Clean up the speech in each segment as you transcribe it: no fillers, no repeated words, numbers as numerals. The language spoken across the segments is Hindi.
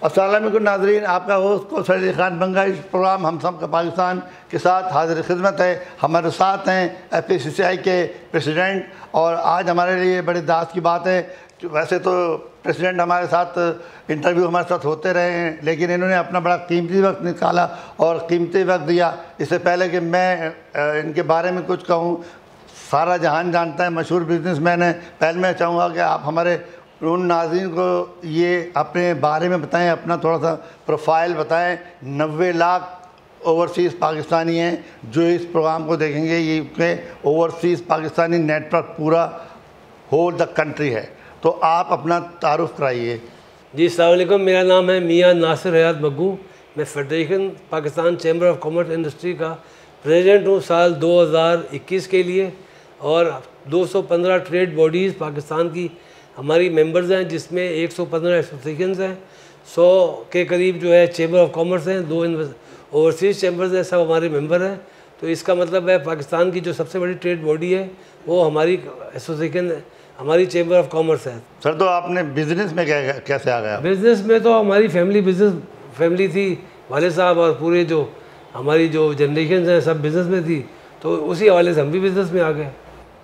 अस्सलामुअलैकुम नाज़रीन, आपका होस्ट को सैयद खान बंगा। इस प्रोग्राम हम सब का पाकिस्तान के साथ हाजिर खिदमत है। हमारे साथ हैं FPCCI के प्रेसिडेंट, और आज हमारे लिए बड़ी दास की बात है। वैसे तो प्रेसिडेंट हमारे साथ इंटरव्यू हमारे साथ होते रहे हैं, लेकिन इन्होंने अपना बड़ा कीमती वक्त निकाला और कीमती वक्त दिया। इससे पहले कि मैं इनके बारे में कुछ कहूँ, सारा जहान जानता है, मशहूर बिजनेसमैन है। पहले मैं चाहूँगा कि आप हमारे उन नाज़रीन को ये अपने बारे में बताएं, अपना थोड़ा सा प्रोफाइल बताएं। 90 लाख ओवरसीज़ पाकिस्तानी हैं जो इस प्रोग्राम को देखेंगे। ये के ओवरसीज़ पाकिस्तानी नेटवर्क पूरा होल द कंट्री है। तो आप अपना तारुफ कराइए। जी अस्सलाम वालेकुम, मेरा नाम है मियां नासिर हयात मग्गू। मैं federation Pakistan chamber of commerce industry का प्रेसिडेंट हूँ साल 2021 के लिए। और 215 ट्रेड बॉडीज़ पाकिस्तान की हमारी मेंबर्स हैं, जिसमें 115 एसोसिएशंस हैं, 100 के करीब जो है चैम्बर ऑफ कॉमर्स हैं, 2 ओवरसीज़ चैम्बर्स हैं, सब हमारे मेंबर हैं। तो इसका मतलब है पाकिस्तान की जो सबसे बड़ी ट्रेड बॉडी है वो हमारी एसोसिएशन, हमारी चैम्बर ऑफ कॉमर्स है। सर, तो आपने बिज़नेस में कैसे आ गया? बिज़नेस में तो हमारी फैमिली थी, वाले साहब और पूरे जो हमारी जो जनरेशन है सब बिज़नेस में थी, तो उसी हवाले से हम भी बिज़नेस में आ गए।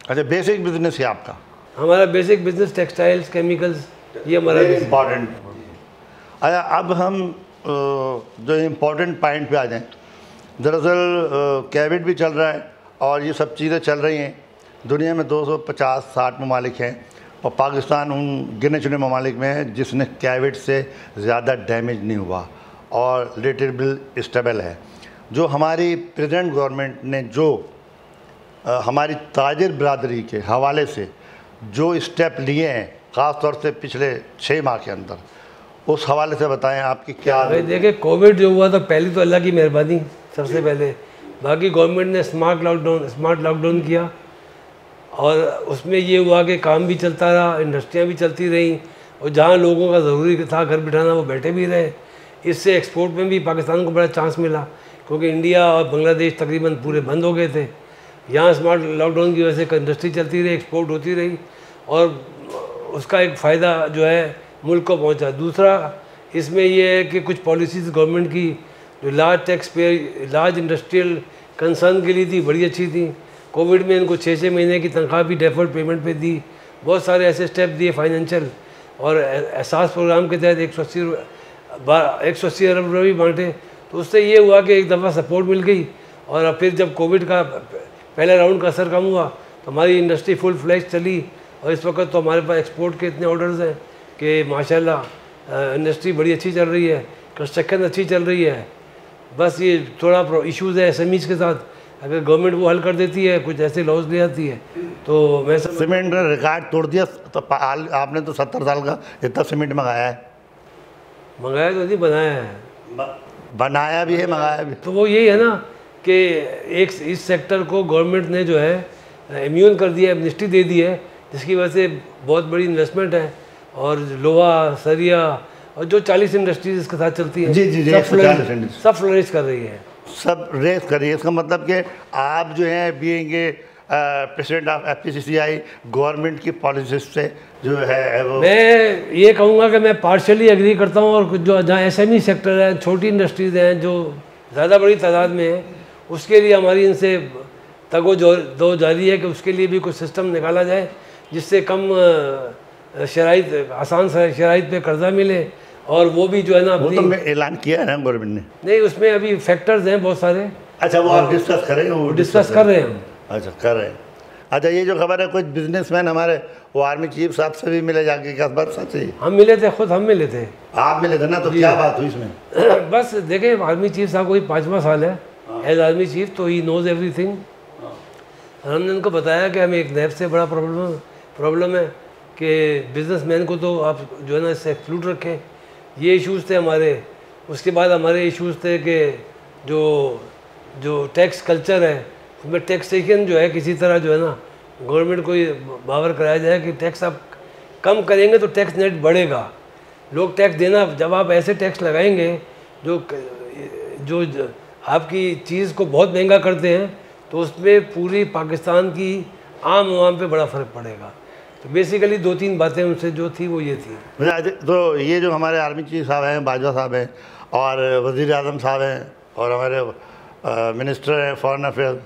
अच्छा, बेसिक बिजनेस है आपका? हमारा बेसिक बिजनेस टेक्सटाइल्स, केमिकल्स, ये हमारा इम्पॉर्टेंट। अच्छा, अब हम जो इम्पोर्टेंट पॉइंट पे आ जाएं। दरअसल कोविड भी चल रहा है और ये सब चीज़ें चल रही हैं। दुनिया में 250-60 ममालिक हैं और पाकिस्तान उन गिने चुने ममालिक में है जिसने कोविड से ज़्यादा डैमेज नहीं हुआ और रिलेटिवली स्टेबल है। जो हमारी प्रेजेंट गवर्नमेंट ने जो हमारी ताजिर बरादरी के हवाले से जो स्टेप लिए हैं, ख़ास तौर से पिछले 6 माह के अंदर, उस हवाले से बताएं आपकी क्या। भाई देखिए, कोविड जो हुआ तो पहली तो अल्लाह की मेहरबानी सबसे पहले। बाकी गवर्नमेंट ने स्मार्ट लॉकडाउन किया और उसमें ये हुआ कि काम भी चलता रहा, इंडस्ट्रियाँ भी चलती रहीं, और जहाँ लोगों का ज़रूरी था घर बिठाना वो बैठे भी रहे। इससे एक्सपोर्ट में भी पाकिस्तान को बड़ा चांस मिला, क्योंकि इंडिया और बांग्लादेश तकरीबन पूरे बंद हो गए थे। यहाँ स्मार्ट लॉकडाउन की वजह से इंडस्ट्री चलती रही, एक्सपोर्ट होती रही, और उसका एक फ़ायदा जो है मुल्क को पहुँचा। दूसरा इसमें यह है कि कुछ पॉलिसीज़ गवर्नमेंट की जो लार्ज टैक्स पे, लार्ज इंडस्ट्रियल कंसर्न के लिए थी, बड़ी अच्छी थी। कोविड में इनको 6-6 महीने की तनख्वाह भी डेफर्ड पेमेंट पे दी। बहुत सारे ऐसे स्टेप दिए फाइनेंशियल, और एहसास प्रोग्राम के तहत 180 अरब रुपये बांटे। तो उससे ये हुआ कि एक दफ़ा सपोर्ट मिल गई, और फिर जब कोविड का पहले राउंड का असर कम हुआ तो हमारी इंडस्ट्री फुल फ्लैश चली। और इस वक्त तो हमारे पास एक्सपोर्ट के इतने ऑर्डर्स हैं कि माशाल्लाह इंडस्ट्री बड़ी अच्छी चल रही है, कंस्ट्रक्शन अच्छी चल रही है। बस ये थोड़ा इश्यूज़ है SMEs के साथ, अगर गवर्नमेंट वो हल कर देती है, कुछ ऐसे लॉज ले आती है तो मैं सीमेंट ने रिकॉर्ड तोड़ दिया। तो आपने तो 70 साल का इतना सीमेंट मंगाया है। मंगाया तो नहीं, बनाया है। बनाया भी है, मंगाया भी। तो वो यही है ना कि एक इस सेक्टर को गवर्नमेंट ने जो है इम्यून कर दिया, एमनेस्टी दे दी है, जिसकी वजह से बहुत बड़ी इन्वेस्टमेंट है। और लोहा, सरिया और जो 40 इंडस्ट्रीज इसके साथ चलती है, सब फ्लोरिश कर रही है, सब रेस कर रही है। इसका मतलब कि आप जो हैं being president of FPCCI, government की पॉलिसी से जो है वो, मैं ये कहूँगा कि मैं पार्शली एग्री करता हूँ। और जो जहाँ SME सेक्टर है, छोटी इंडस्ट्रीज़ हैं जो ज़्यादा बड़ी तादाद में है, उसके लिए हमारी इनसे दो जारी है कि उसके लिए भी कुछ सिस्टम निकाला जाए जिससे कम शराइत, आसान शराइत पे कर्जा मिले। और वो भी जो है ना, वो तो मैं ऐलान किया है ना गवर्नमेंट ने। नहीं, उसमें अभी फैक्टर्स हैं बहुत सारे। अच्छा, वो आप डिस्कस करेंगे? वो डिस्कस कर रहे हैं हम। अच्छा, कर रहे हैं। अच्छा, ये जो खबर है, कुछ बिजनेसमैन हमारे वो आर्मी चीफ साहब से भी मिले जाके, क्या बात सच है? हम मिले थे, खुद हम मिले थे। आप मिले थे ना? तो क्या बात हुई इसमें? बस देखें, आर्मी चीफ साहब को ही 5वां साल है एज आर्मी चीफ, तो ही नोज एवरीथिंग। हमने उनको बताया कि हमें एक नैब से बड़ा प्रॉब्लम है कि बिजनेसमैन को तो आप जो है ना इससे एक्सक्लूड रखें। ये इश्यूज़ थे हमारे। उसके बाद हमारे इश्यूज़ थे कि जो टैक्स कल्चर है उसमें टैक्सेशन जो है किसी तरह जो है ना गवर्नमेंट को ये बावर कराया जाए कि टैक्स आप कम करेंगे तो टैक्स नेट बढ़ेगा। लोग टैक्स देना, जब आप ऐसे टैक्स लगाएंगे जो आपकी चीज़ को बहुत महंगा करते हैं, तो उसमें पूरी पाकिस्तान की आम पे बड़ा फ़र्क पड़ेगा। तो बेसिकली 2-3 बातें उनसे जो थी वो ये थी। तो ये जो हमारे आर्मी चीफ साहब हैं, बाजवा साहब हैं, और वज़ीर आज़म साहब हैं, और हमारे मिनिस्टर हैं फॉरेन अफेयर्स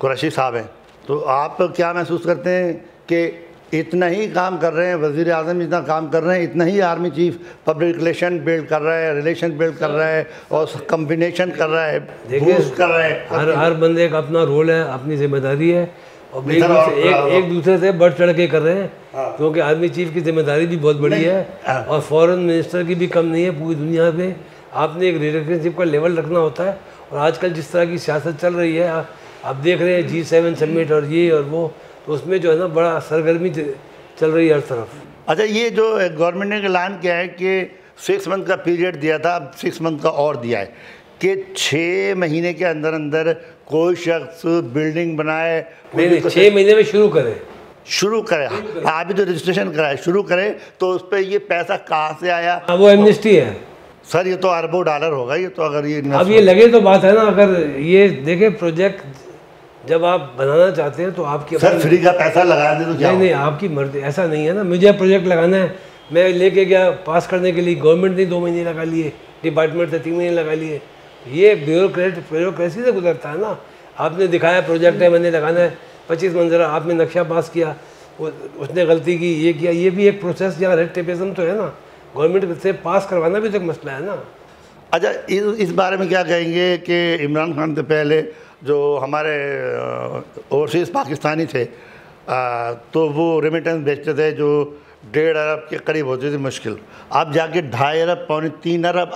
कुरैशी साहब हैं, तो आप क्या महसूस करते हैं कि इतना ही काम कर रहे हैं, वज़ीर आज़म जितना काम कर रहे हैं, इतना ही army chief public relation build कर रहा है, रिलेशन बिल्ड कर रहा है और कम्बिनेशन कर रहा है, बूस्ट कर रहा है? हर बंदे का अपना रोल है, अपनी जिम्मेदारी है, और एक दूसरे से बढ़ चढ़ के कर रहे हैं। क्योंकि आर्मी चीफ की जिम्मेदारी भी बहुत बड़ी है और फॉरेन मिनिस्टर की भी कम नहीं है। पूरी दुनिया में आपने एक रिलेशनशिप का लेवल रखना होता है, और आजकल जिस तरह की सियासत चल रही है, आप देख रहे हैं G7 समिट और ये और वो, तो उसमें जो है ना बड़ा सरगर्मी चल रही है हर तरफ। अच्छा, ये जो गवर्नमेंट ने ऐलान किया है कि 6 मंथ का पीरियड दिया था, अब 6 मंथ का और दिया है कि 6 महीने के अंदर अंदर कोई शख्स बिल्डिंग बनाए, नहीं 6 महीने में शुरू करे, अभी तो रजिस्ट्रेशन कराए, शुरू करे, तो उस पर ये पैसा कहाँ से आया? वो एमनेस्टी है सर, ये तो अरबों डॉलर होगा ये तो, अगर ये अब ये लगे तो बात है ना। अगर ये देखे प्रोजेक्ट जब आप बनाना चाहते हैं तो आपकी सर फ्री का पैसा लगा दे तो क्या? नहीं, आपकी मर्जी, ऐसा नहीं है ना। मुझे प्रोजेक्ट लगाना है, मैं लेके गया पास करने के लिए, गवर्नमेंट ने 2 महीने लगा लिए, डिपार्टमेंट से 3 महीने लगा लिए। ये ब्यूरोक्रेसी से गुजरता है ना। आपने दिखाया प्रोजेक्ट है, मैंने लगाना है 25 मंजिला, आपने नक्शा पास किया, उसने गलती की, ये किया, ये भी एक प्रोसेस या रेड टेपिज्म तो है ना। गवर्नमेंट से पास करवाना भी तो एक मसला है ना। अच्छा, इस बारे में क्या कहेंगे कि इमरान खान से पहले जो हमारे ओवरसीज़ पाकिस्तानी थे, तो वो रेमिटेंस भेजते थे जो 1.5 अरब के करीब होती थी मुश्किल, अब जाके 2.5 अरब, 3 अरब,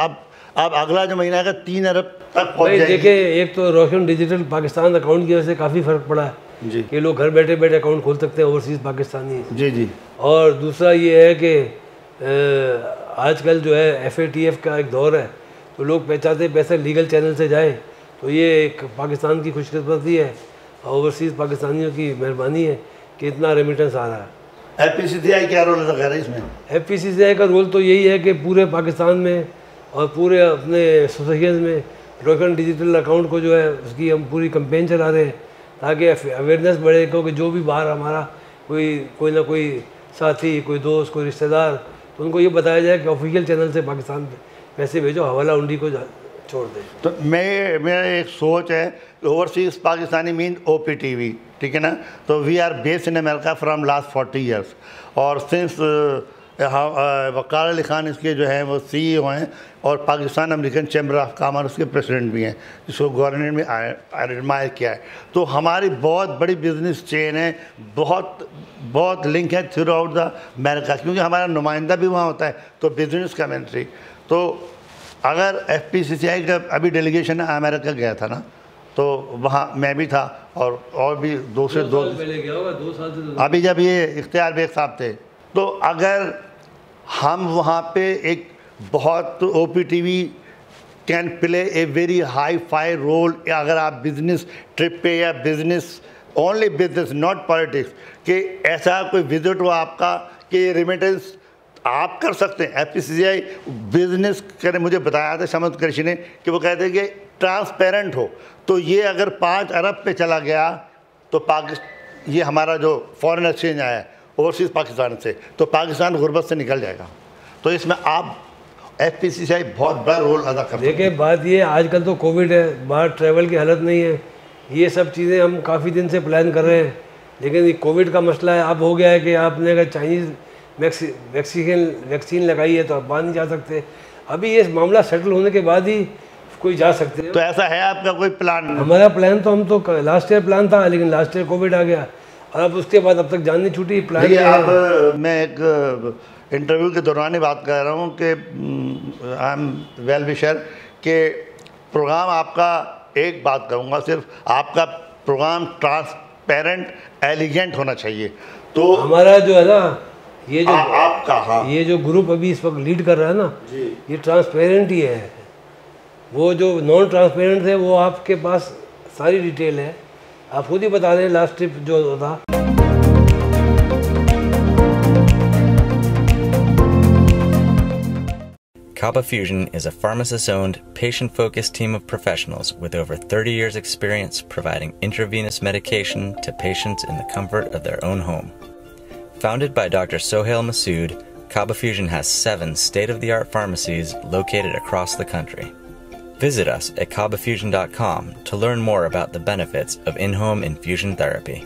अब अगला जो महीना है 3 अरब तक पहुँच जाएगी। देखिए, एक तो रोशन डिजिटल पाकिस्तान अकाउंट की वजह से काफ़ी फ़र्क पड़ा है जी, कि लोग घर बैठे बैठे अकाउंट खोल सकते हैं ओवरसीज़ पाकिस्तानी। जी। और दूसरा ये है कि आजकल जो है FATF का एक दौर है, तो लोग चाहते पैसा लीगल चैनल से जाए, तो ये एक पाकिस्तान की खुशकिस्मती है, ओवरसीज़ पाकिस्तानियों की मेहरबानी है कि इतना रेमिटेंस आ रहा है। FPCCI क्या रोल अदा कर रही है इसमें? FPCCI का रोल तो यही है कि पूरे पाकिस्तान में और पूरे अपने सोसाइटीज़ में रोशन डिजिटल अकाउंट को जो है उसकी हम पूरी कैंपेन चला रहे हैं, ताकि अवेयरनेस बढ़े। क्योंकि जो भी बाहर हमारा कोई ना कोई साथी, कोई दोस्त, कोई रिश्तेदार, तो उनको ये बताया जाए कि ऑफिशियल चैनल से पाकिस्तान पैसे भेजो, हवाला उंडी को छोड़ दें। तो मेरा एक सोच है, ओवरसीज़ पाकिस्तानी मीन OPTV, ठीक है ना। तो we are based in America from last 40 years, और सिंस वकार अली खान इसके जो हैं वो CEO हैं, और Pakistan American chamber of commerce के प्रेसिडेंट भी हैं, जिसको गवर्नमेंट में एडमायर किया है। तो हमारी बहुत बड़ी बिजनेस चेन है, बहुत लिंक है थ्रू आउट द अमेरिका, क्योंकि हमारा नुमाइंदा भी वहाँ होता है, तो बिजनेस कमेंट्री। तो अगर FPCCI का अभी डेलीगेशन अमेरिका गया था ना, तो वहाँ मैं भी था, और भी 2 से 2 पहले गया होगा, 2 साल से अभी जब ये इख्तियार बेग साहब थे, तो अगर हम वहाँ पे एक बहुत OPTV can play a very high fi role, अगर आप बिजनेस ट्रिप पे या business only business not politics, कि ऐसा कोई विजिट हो आपका कि रेमिटेंस आप कर सकते हैं। FPCCI बिजनेस करे, मुझे बताया था शमत कृषि ने कि वो कहते हैं कि ट्रांसपेरेंट हो, तो ये अगर 5 अरब पे चला गया तो ये हमारा जो फॉरेन एक्सचेंज आया है ओवरसीज़ पाकिस्तान से, तो पाकिस्तान गुर्बत से निकल जाएगा। तो इसमें आप FPCCI बहुत बड़ा रोल अदा कर। देखिए, बात ये आजकल तो कोविड है, बाहर ट्रैवल की हालत नहीं है, ये सब चीज़ें हम काफ़ी दिन से प्लान कर रहे हैं, लेकिन ये कोविड का मसला है। अब हो गया है कि आपने अगर चाइनीज़ वैक्सीन लगाई है तो आप बाहर नहीं जा सकते। अभी ये मामला सेटल होने के बाद ही कोई जा सकते हैं। तो ऐसा है आपका कोई प्लान? हमारा प्लान तो, हम तो लास्ट ईयर प्लान था, लेकिन लास्ट ईयर कोविड आ गया, और अब उसके बाद अब तक जान नहीं छूटी प्लान। अब मैं एक इंटरव्यू के दौरान ही बात कर रहा हूँ कि आई एम वेल विशर के प्रोग्राम आपका, एक बात कहूँगा सिर्फ, आपका प्रोग्राम ट्रांसपेरेंट एलिगेंट होना चाहिए। तो हमारा जो है ना, ये जो आपका, हाँ, ये जो ग्रुप अभी इस वक्त लीड कर रहा है ना, ये ट्रांसपेरेंट ही है। वो जो नॉन ट्रांसपेरेंट है, वो आपके पास सारी डिटेल है, आप खुद ही बता दें लास्ट ट्रिप जो था। Kaba Fusion is a pharmacist-owned, patient-focused team of professionals with over 30 years' experience providing intravenous medication to patients in the comfort of their own home. Founded by Dr. Sohail Masood, Kaba Fusion has 7 state-of-the-art pharmacies located across the country. Visit us at kabafusion.com to learn more about the benefits of in-home infusion therapy.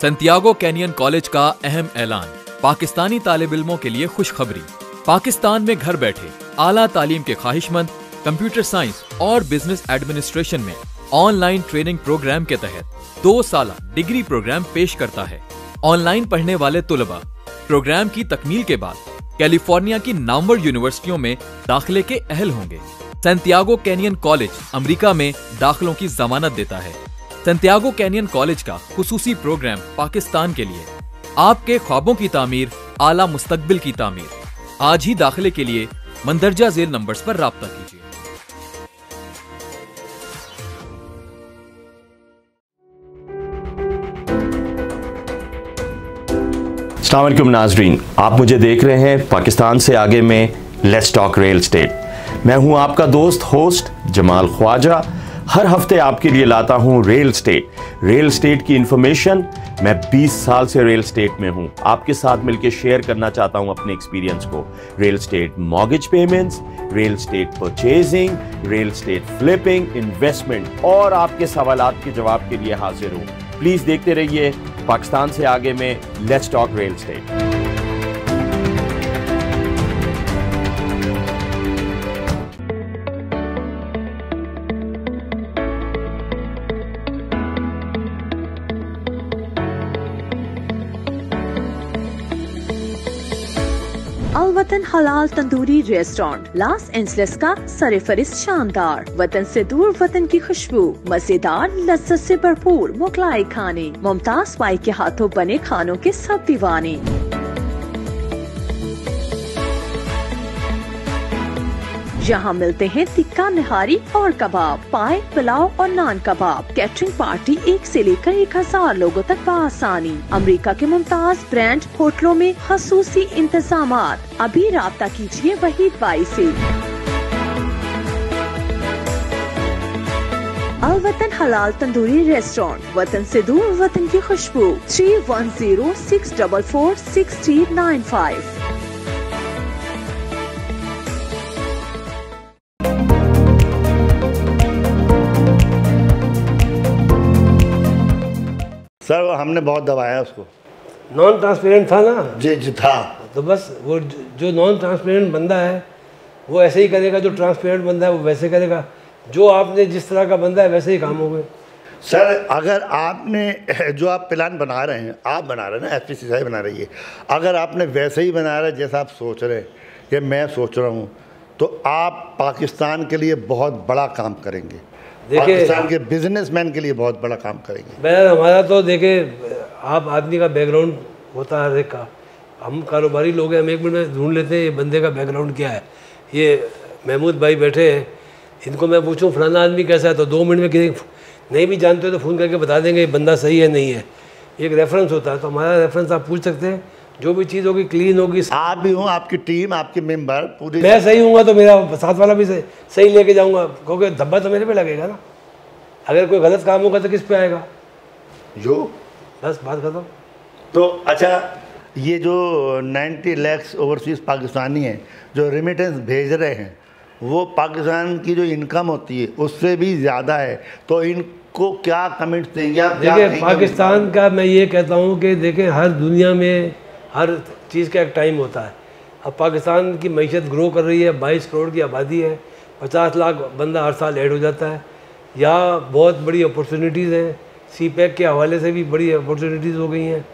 Santiago canyon college का अहम ऐलान। पाकिस्तानी तालिब इल्मों के लिए खुशखबरी। पाकिस्तान में घर बैठे आला तालीम के ख्वाहिशमंद कंप्यूटर साइंस और बिजनेस एडमिनिस्ट्रेशन में ऑनलाइन ट्रेनिंग प्रोग्राम के तहत 2 साल डिग्री प्रोग्राम पेश करता है। ऑनलाइन पढ़ने वाले तुलबा प्रोग्राम की तकमील के बाद कैलिफोर्निया की नामवर यूनिवर्सिटियों में दाखिले के अहल होंगे। सैंटियागो कैनियन कॉलेज अमेरिका में दाखिलों की जमानत देता है। सैंटियागो कैनियन कॉलेज का खुसूसी प्रोग्राम पाकिस्तान के लिए आपके ख्वाबों की तामीर, आला मुस्तकबिल की तामीर। आज ही दाखिले के लिए मंदरजा झेल नंबर्स पर राब्ता कीजिए। अस्सलाम वालेकुम नाजरीन, आप मुझे देख रहे हैं पाकिस्तान से आगे में लेट्स टॉक रियल एस्टेट। मैं हूं आपका दोस्त होस्ट जमाल ख्वाजा। हर हफ्ते आपके लिए लाता हूं रियल एस्टेट की इंफॉर्मेशन। मैं 20 साल से रियल एस्टेट में हूं। आपके साथ मिलकर शेयर करना चाहता हूं अपने एक्सपीरियंस को। Real estate mortgage payments, real estate purchasing, real estate flipping, investment और आपके सवालात के जवाब के लिए हाजिर हूं। प्लीज देखते रहिए पाकिस्तान से आगे में लेट्स टॉक रियल एस्टेट। वतन हलाल तंदूरी रेस्टोरेंट लॉस एंजलिस का सरफरिस्त शानदार, वतन से दूर वतन की खुशबू, मजेदार लज्जत से भरपूर मुगलाई खाने, मुमताज बाई के हाथों बने खानों के सब दीवाने। यहाँ मिलते हैं टिक्का, निहारी और कबाब, पाए, पुलाव और नान कबाब। कैटरिंग पार्टी 1 से लेकर 1000 लोगों तक बआसानी। अमेरिका के मुमताज ब्रांड होटलों में खसूसी इंतजामात। अभी राब्ता कीजिए वहीद बाई से। अल वतन हलाल तंदूरी रेस्टोरेंट, वतन से दूर वतन की खुशबू। 3106446395। सर हमने बहुत दबाया उसको। नॉन ट्रांसपेरेंट था ना? जी था। तो बस वो जो नॉन ट्रांसपेरेंट बंदा है वो ऐसे ही करेगा, जो ट्रांसपेरेंट बंदा है वो वैसे करेगा। जो आपने जिस तरह का बंदा है वैसे ही काम हो गए। सर अगर आपने जो आप प्लान बना रहे हैं, आप बना रहे हैं ना, FPCCI बना रही है, अगर आपने वैसे ही बना रहा है जैसा आप सोच रहे हैं या मैं सोच रहा हूँ, तो आप पाकिस्तान के लिए बहुत बड़ा काम करेंगे। पाकिस्तान के बिजनेसमैन के लिए बहुत बड़ा काम करेंगे। बहर हमारा तो देखे, आप आदमी का बैकग्राउंड होता है हर एक का। हम कारोबारी लोग हैं, हम 1 मिनट में ढूंढ लेते हैं ये बंदे का बैकग्राउंड क्या है। ये महमूद भाई बैठे हैं, इनको मैं पूछूं फलाना आदमी कैसा है तो 2 मिनट में किसी नहीं भी जानते हो तो फ़ोन करके बता देंगे ये बंदा सही है नहीं है। एक रेफरेंस होता है, तो हमारा रेफरेंस आप पूछ सकते हैं। जो भी चीज़ होगी क्लीन होगी। आप भी हूँ, आपकी टीम, आपके मेंबर पूरी। मैं सही हूँगा तो मेरा साथ वाला भी सही लेके जाऊँगा, क्योंकि धब्बा तो मेरे पे लगेगा ना। अगर कोई गलत काम होगा तो किस पे आएगा? जो बस बात खत्म। तो अच्छा, ये जो 90 लाख ओवरसीज़ पाकिस्तानी हैं जो रेमिटेंस भेज रहे हैं, वो पाकिस्तान की जो इनकम होती है उससे भी ज़्यादा है, तो इनको क्या कमेंट्स देंगे आप? देखिए पाकिस्तान का मैं ये कहता हूँ कि देखें, हर दुनिया में हर चीज़ का एक टाइम होता है। अब पाकिस्तान की मईशत ग्रो कर रही है, 22 करोड़ की आबादी है, 50 लाख बंदा हर साल ऐड हो जाता है। यहाँ बहुत बड़ी अपॉर्चुनिटीज़ हैं, CPEC के हवाले से भी बड़ी अपॉर्चुनिटीज़ हो गई हैं।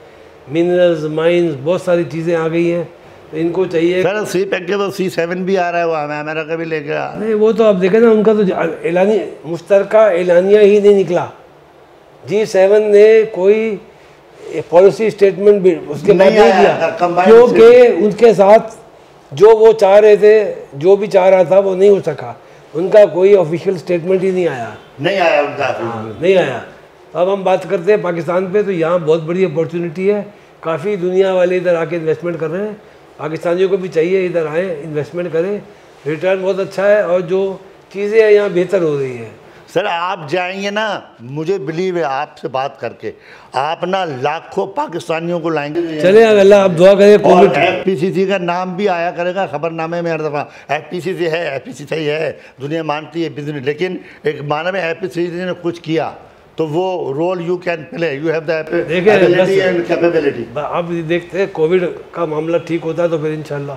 मिनरल्स, माइंस, बहुत सारी चीज़ें आ गई हैं। तो इनको चाहिए सर CPEC के तो C7 भी आ रहा है, वो हमें अमेरिका भी लेके आ। नहीं, वो तो आप देखें ना, उनका तो एलानी मुश्तरका एलानिया ही नहीं निकला। G7 ने कोई पॉलिसी स्टेटमेंट भी उसके बाद नहीं दिया, क्योंकि उनके साथ जो वो चाह रहे थे, जो भी चाह रहा था वो नहीं हो सका। उनका कोई ऑफिशियल स्टेटमेंट ही नहीं आया उनका। नहीं आया। अब हम बात करते हैं पाकिस्तान पे, तो यहाँ बहुत बड़ी अपॉर्चुनिटी है। काफ़ी दुनिया वाले इधर आके इन्वेस्टमेंट कर रहे हैं। पाकिस्तानियों को भी चाहिए इधर आए, इन्वेस्टमेंट करें, रिटर्न बहुत अच्छा है और जो चीज़ें हैं यहाँ बेहतर हो रही है। सर आप जाएंगे ना, मुझे बिलीव है आपसे बात करके आप ना लाखों पाकिस्तानियों को लाएंगे। चले अल्लाह, आप दुआ करें। और FPCC का नाम भी आया करेगा खबरनामे में हर दफ़ा। FPCC है, FPCC सही है, दुनिया मानती है बिजनेस, लेकिन एक माना में FPCC ने कुछ किया तो वो role you can play, you have the ability and capability. आप देखते हैं कोविड का मामला ठीक होता है तो फिर इंशाल्लाह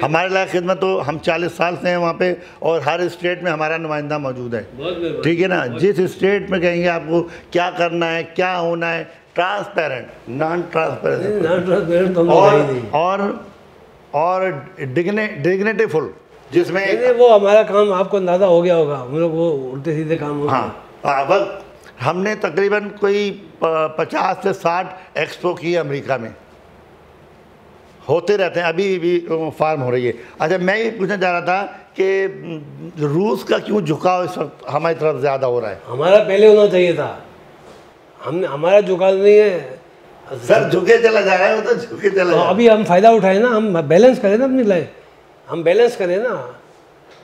हमारे लायक खिदमत। तो हम 40 साल से हैं वहाँ पे और हर स्टेट में हमारा नुमाइंदा मौजूद है, ठीक है ना। जिस स्टेट में कहेंगे आपको क्या करना है, क्या होना है, ट्रांसपेरेंट, नॉन ट्रांसपेरेंट और डिग्निटीफुल, जिसमें वो हमारा काम आपको अंदाज़ा हो गया होगा, हम लोग वो उल्टे सीधे काम हो। हाँ वक्त हमने तकरीबन कोई 50 से 60 एक्सपो की अमेरिका में, होते रहते हैं, अभी भी फार्म हो रही है। अच्छा मैं ये पूछना चाह रहा था कि रूस का क्यों झुकाव इस वक्त हमारी तरफ ज़्यादा हो रहा है? हमारा पहले होना चाहिए था, हमने, हमारा झुकाव नहीं है सर, झुके चला जा रहा है, वो तो झुके चला तो अभी हम फ़ायदा उठाएं ना, हम बैलेंस करें ना अपनी लाइफ, हम बैलेंस करें ना,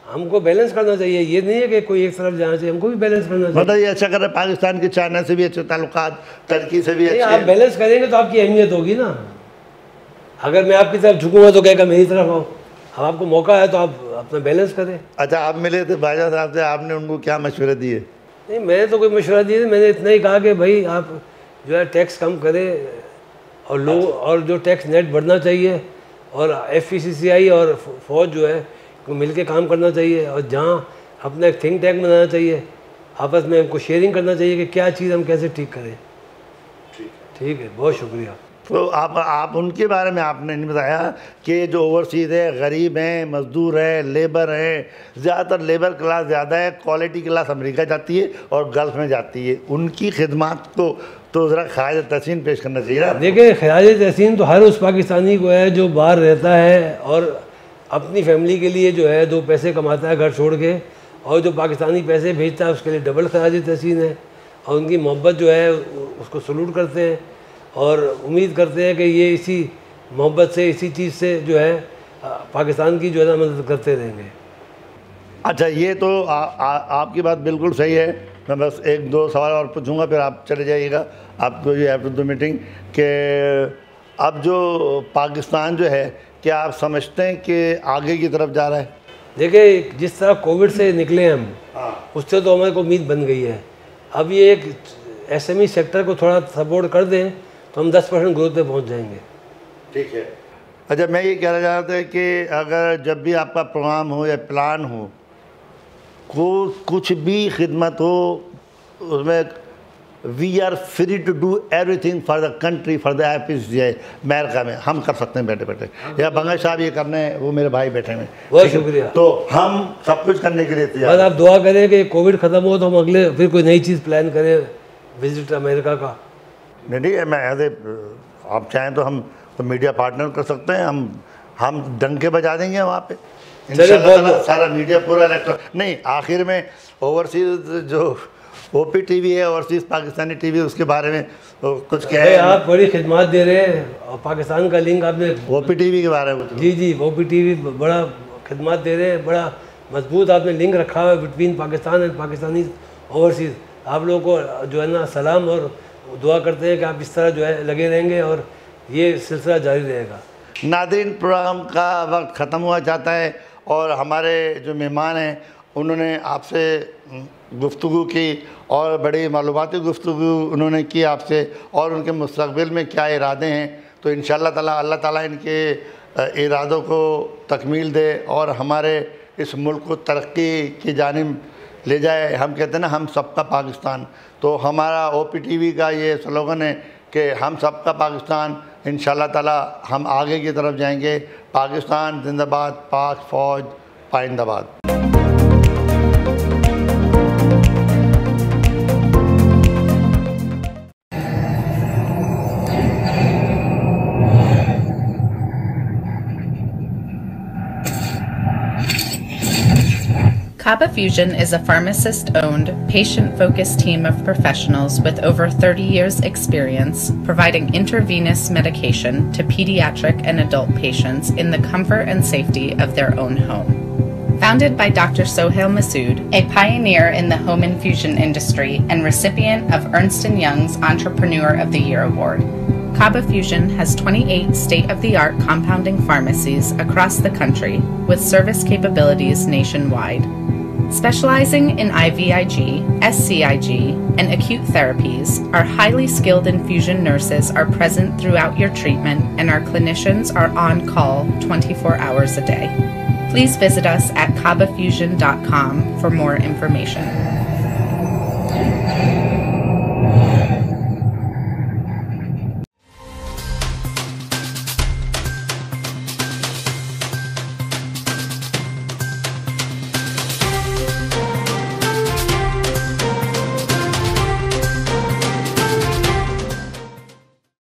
हमको बैलेंस करना चाहिए। ये नहीं है कि कोई एक तरफ जाना चाहिए, हमको भी बैलेंस करना चाहिए। मतलब ये अच्छा कर रहे हैं, पाकिस्तान के चाइना से भी अच्छे ताल्लुकात, टर्की से भी अच्छे। आप बैलेंस करेंगे तो आपकी अहमियत होगी ना। अगर मैं आपकी तरफ झुकूंगा तो कहेगा मेरी तरफ आओ। अब आपको मौका है तो आप अपना बैलेंस करें। अच्छा आप मिले थे भाईजान साहब से, आपने उनको क्या मशवरे दिए? नहीं मैंने तो कोई मशवरा दिया नहीं, मैंने इतना ही कहा कि भाई आप जो है टैक्स कम करें और लोग, और जो टैक्स नेट बढ़ना चाहिए, और FPCCI और फौज जो है को मिल के काम करना चाहिए, और जहाँ अपना एक थिंक टैंक बनाना चाहिए, आपस में हमको शेयरिंग करना चाहिए कि क्या चीज़ हम कैसे ठीक करें। ठीक है, बहुत शुक्रिया। तो आप उनके बारे में आपने नहीं बताया कि जो ओवरसीज़ है, गरीब हैं, मजदूर है, लेबर है, ज़्यादातर लेबर क्लास ज़्यादा है, क्वालिटी क्लास अमेरिका जाती है और गल्फ़ में जाती है, उनकी खिदमत को तो ज़रा खराज तहसीन पेश करना चाहिए। देखिए खराज तहसीन तो हर उस पाकिस्तानी को है जो बाहर रहता है और अपनी फैमिली के लिए जो है 2 पैसे कमाता है घर छोड़ के, और जो पाकिस्तानी पैसे भेजता है उसके लिए डबल खराज तहसीन है, और उनकी मोहब्बत जो है उसको सलूट करते हैं और उम्मीद करते हैं कि ये इसी मोहब्बत से, इसी चीज़ से जो है पाकिस्तान की जो है ना मदद करते रहेंगे। अच्छा ये तो आपकी बात बिल्कुल सही है। मैं बस 1-2 सवाल और पूछूंगा फिर आप चले जाइएगा, आपको ये आफ्टर द मीटिंग कि अब जो पाकिस्तान जो है, क्या आप समझते हैं कि आगे की तरफ जा रहा है? देखिए जिस तरह कोविड से निकले हम, उससे तो हमारे को उम्मीद बन गई है। अब ये एक SME सेक्टर को थोड़ा सपोर्ट कर दें तो हम 10% ग्रोथ पे पहुंच जाएंगे। ठीक है। अच्छा मैं ये कहना चाह रहा था कि अगर जब भी आपका प्रोग्राम हो या प्लान हो, कुछ भी खिदमत हो, उसमें we are free to do everything for the country, for the FPCCI। America में हम कर सकते हैं बैठे बैठे, या बंगाल साहब ये करने हैं, वो मेरे भाई बैठे हैं। बहुत शुक्रिया। तो हम सब कुछ करने के लिए तैयार। बस आप दुआ करें कि कोविड ख़त्म हो तो हम अगले फिर कोई नई चीज़ प्लान करें, विजिट अमेरिका का। नहीं मैं आप चाहें तो हम तो मीडिया पार्टनर कर सकते हैं, हम डंके बजा देंगे वहाँ पे इंशाल्लाह। सारा मीडिया पूरा नहीं, आखिर में ओवरसीज जो OPTV है, ओवरसीज पाकिस्तानी TV, उसके बारे में कुछ क्या है? आप बड़ी खिदमत दे रहे हैं और पाकिस्तान का लिंक आपने OPTV के बारे में? जी OPTV बड़ा खिदमत दे रहे हैं, बड़ा मजबूत आपने लिंक रखा हुआ है between Pakistan and Pakistani overseas. आप लोगों को जो है ना सलाम और दुआ करते हैं कि आप इस तरह जो है लगे रहेंगे और ये सिलसिला जारी रहेगा। नाज़रीन प्रोग्राम का वक्त ख़त्म हुआ चाहता है और हमारे जो मेहमान हैं उन्होंने आपसे गुफ्तगू की और बड़ी मालूमाती गुफ्तगू उन्होंने की आपसे, और उनके मुस्तक़बिल में क्या इरादे हैं। तो इंशाअल्लाह ताला अल्लाह ताला इनके इरादों को तकमील दे और हमारे इस मुल्क को तरक्की की जानिब ले जाए। हम कहते हैं ना हम सबका पाकिस्तान, तो हमारा OPTV का ये स्लोगन है कि हम सबका पाकिस्तान। इंशाअल्लाह ताला हम आगे की तरफ जाएंगे। पाकिस्तान जिंदाबाद, पाक फ़ौज पाइंदाबाद। Kaba Fusion is a pharmacist-owned, patient-focused team of professionals with over 30 years' experience providing intravenous medication to pediatric and adult patients in the comfort and safety of their own home. Founded by Dr. Sohail Masood, a pioneer in the home infusion industry and recipient of Ernst & Young's Entrepreneur of the Year Award, Kaba Fusion has 28 state-of-the-art compounding pharmacies across the country with service capabilities nationwide. Specializing in IVIG, SCIG, and acute therapies, our highly skilled infusion nurses are present throughout your treatment and our clinicians are on call 24 hours a day. Please visit us at kabafusion.com for more information.